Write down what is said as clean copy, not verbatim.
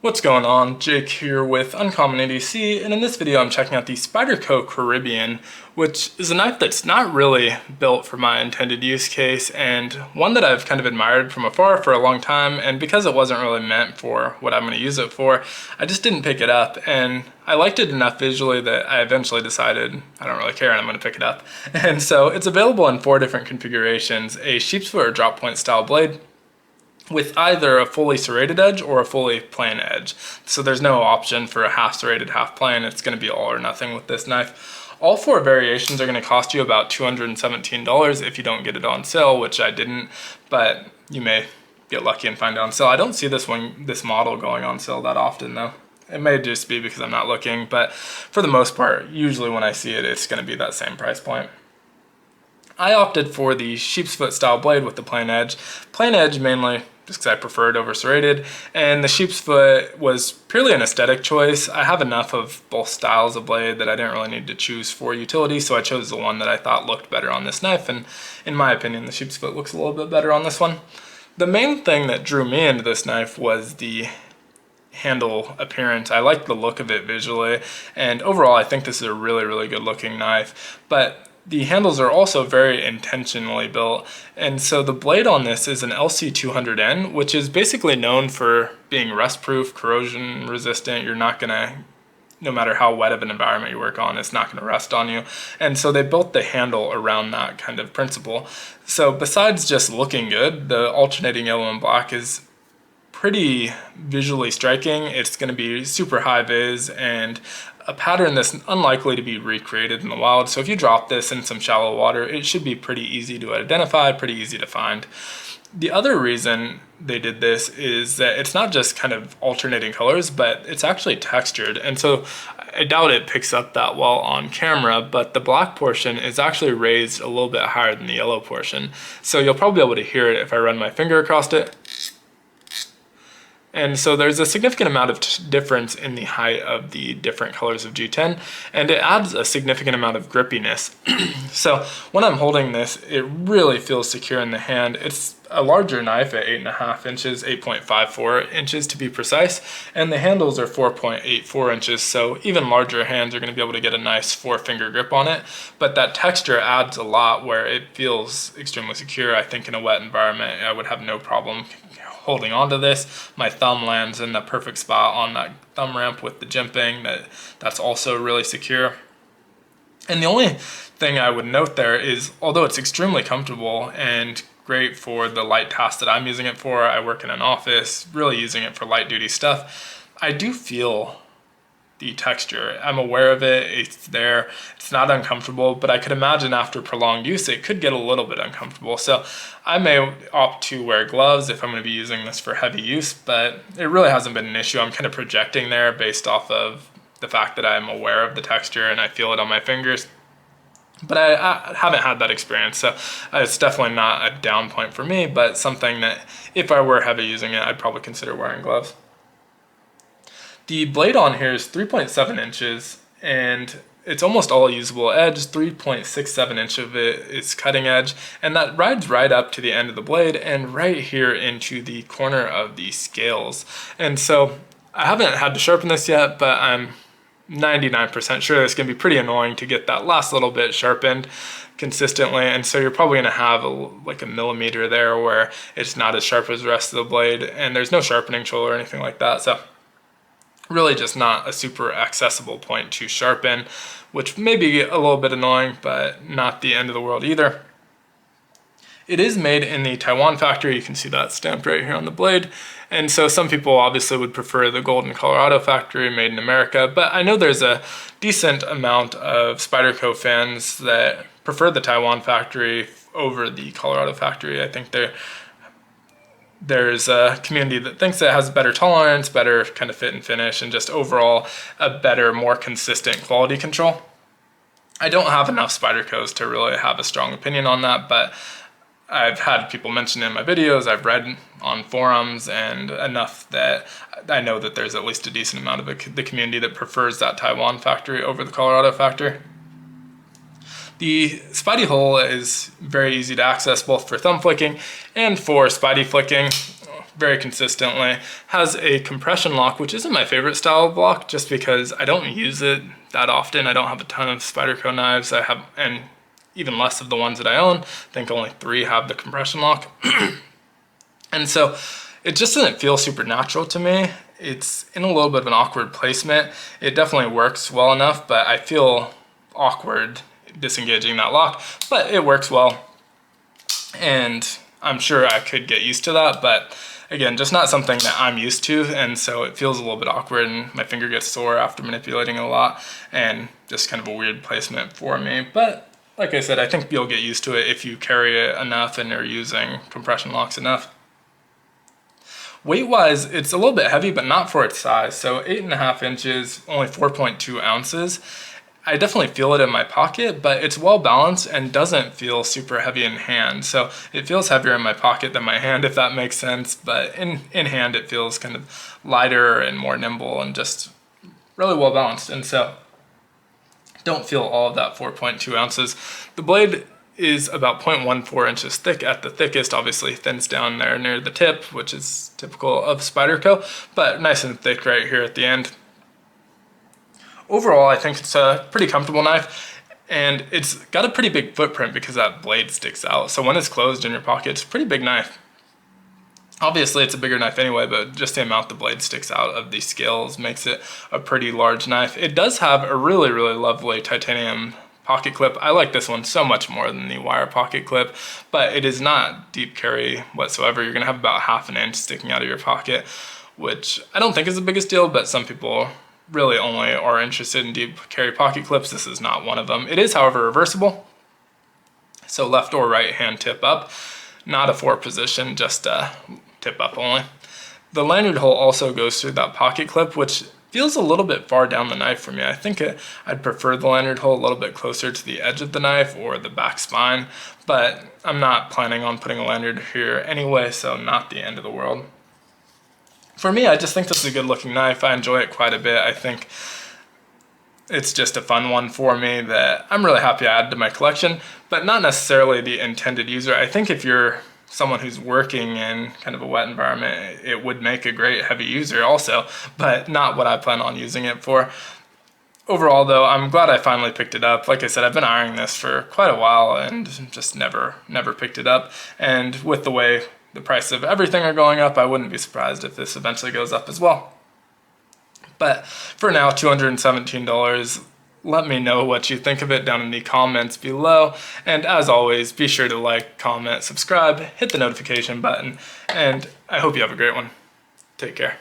What's going on? Jake here with Uncommon ADC, and in this video I'm checking out the Spyderco Caribbean, which is a knife that's not really built for my intended use case, and one that I've kind of admired from afar for a long time, and because it wasn't really meant for what I'm going to use it for, I just didn't pick it up, and I liked it enough visually that I eventually decided I don't really care and I'm going to pick it up. And so it's available in 4 different configurations: a Sheepsfoot or drop point style blade, with either a fully serrated edge or a fully plain edge. So there's no option for a half serrated, half plain. It's going to be all or nothing with this knife. All 4 variations are going to cost you about $217 if you don't get it on sale, which I didn't, but you may get lucky and find it on sale. I don't see this model going on sale that often though. It may just be because I'm not looking, but for the most part, usually when I see it, it's going to be that same price point. I opted for the Sheepsfoot style blade with the plain edge. Plain edge mainly just because I prefer it over serrated, and the Sheepsfoot was purely an aesthetic choice. I have enough of both styles of blade that I didn't really need to choose for utility, so I chose the one that I thought looked better on this knife, and in my opinion the Sheepsfoot looks a little bit better on this one. The main thing that drew me into this knife was the handle appearance. I like the look of it visually, and overall I think this is a really good looking knife, but the handles are also very intentionally built, and so the blade on this is an LC200N, which is basically known for being rust proof, corrosion resistant. You're not gonna, no matter how wet of an environment you work on, it's not gonna rust on you. And so they built the handle around that kind of principle. So besides just looking good, the alternating yellow and black is pretty visually striking. It's going to be super high vis and a pattern that's unlikely to be recreated in the wild. So if you drop this in some shallow water, it should be pretty easy to identify, pretty easy to find. The other reason they did this is that it's not just kind of alternating colors, but it's actually textured. And so I doubt it picks up that well on camera, but the black portion is actually raised a little bit higher than the yellow portion. So you'll probably be able to hear it if I run my finger across it. And so there's a significant amount of difference in the height of the different colors of G10, and it adds a significant amount of grippiness. So when I'm holding this, it really feels secure in the hand. It's a larger knife at 8.5 inches, 8.54 inches to be precise, and the handles are 4.84 inches, so even larger hands are going to be able to get a nice 4-finger grip on it, but that texture adds a lot where it feels extremely secure. I think in a wet environment, I would have no problem holding onto this. My thumb lands in the perfect spot on that thumb ramp with the jimping. That's also really secure. And the only thing I would note there is, although it's extremely comfortable and great for the light tasks that I'm using it for, I work in an office, really using it for light duty stuff, I do feel the texture. I'm aware of it, it's there, it's not uncomfortable, but I could imagine after prolonged use it could get a little bit uncomfortable. So I may opt to wear gloves if I'm going to be using this for heavy use, but it really hasn't been an issue. I'm kind of projecting there based off of the fact that I'm aware of the texture and I feel it on my fingers. But I haven't had that experience, so it's definitely not a down point for me, but something that if I were heavy using it, I'd probably consider wearing gloves. The blade on here is 3.7 inches, and it's almost all usable edge. 3.67 inch of it is cutting edge, and that rides right up to the end of the blade and right here into the corner of the scales. And so I haven't had to sharpen this yet, but I'm 99% sure it's going to be pretty annoying to get that last little bit sharpened consistently, and so you're probably going to have like a millimeter there where it's not as sharp as the rest of the blade, and there's no sharpening tool or anything like that. So really just not a super accessible point to sharpen, which may be a little bit annoying, but not the end of the world either. It is made in the Taiwan factory. You can see that stamped right here on the blade. And so some people obviously would prefer the Golden, Colorado factory made in America, but I know there's a decent amount of Spyderco fans that prefer the Taiwan factory over the Colorado factory. I think there's a community that thinks it has better tolerance, better kind of fit and finish, and just overall a better, more consistent quality control. I don't have enough Spydercos to really have a strong opinion on that, but I've had people mention in my videos, I've read on forums, and enough that I know that there's at least a decent amount of the community that prefers that Taiwan factory over the Colorado factory. The Spidey hole is very easy to access both for thumb flicking and for Spidey flicking. very consistently. Has a compression lock, which isn't my favorite style of lock just because I don't use it that often. I don't have a ton of Spyderco knives. And even less of the ones that I own. I think only 3 have the compression lock. And so it just doesn't feel super natural to me. It's in a little bit of an awkward placement. It definitely works well enough, but I feel awkward disengaging that lock, but it works well. And I'm sure I could get used to that, but again, just not something that I'm used to, and so it feels a little bit awkward and my finger gets sore after manipulating it a lot, and just kind of a weird placement for me. But like I said, I think you'll get used to it if you carry it enough and are using compression locks enough. Weight-wise, it's a little bit heavy, but not for its size. So 8.5 inches, only 4.2 ounces. I definitely feel it in my pocket, but it's well balanced and doesn't feel super heavy in hand. So it feels heavier in my pocket than my hand, if that makes sense. But in hand, it feels kind of lighter and more nimble and just really well balanced. And so don't feel all of that 4.2 ounces. The blade is about 0.14 inches thick at the thickest, obviously thins down there near the tip, which is typical of Spyderco, but nice and thick right here at the end. Overall, I think it's a pretty comfortable knife, and it's got a pretty big footprint because that blade sticks out. So when it's closed in your pocket, it's a pretty big knife. Obviously, it's a bigger knife anyway, but just the amount the blade sticks out of these scales makes it a pretty large knife. It does have a really, really lovely titanium pocket clip. I like this one so much more than the wire pocket clip, but it is not deep carry whatsoever. You're gonna have about 1/2 inch sticking out of your pocket, which I don't think is the biggest deal, but some people really only are interested in deep carry pocket clips. This is not one of them. It is, however, reversible. So left or right hand tip up, not a 4 position, just a tip up only. The lanyard hole also goes through that pocket clip, which feels a little bit far down the knife for me. I think I'd prefer the lanyard hole a little bit closer to the edge of the knife or the back spine, but I'm not planning on putting a lanyard here anyway, so not the end of the world. For me, I just think this is a good looking knife. I enjoy it quite a bit. I think it's just a fun one for me that I'm really happy I added to my collection, but not necessarily the intended user. I think if you're someone who's working in kind of a wet environment, it would make a great heavy user also, but not what I plan on using it for. Overall though, I'm glad I finally picked it up. Like I said, I've been eyeing this for quite a while and just never picked it up. And with the way the price of everything are going up, I wouldn't be surprised if this eventually goes up as well. But for now, $217. Let me know what you think of it down in the comments below. And as always, be sure to like, comment, subscribe, hit the notification button, and I hope you have a great one. Take care.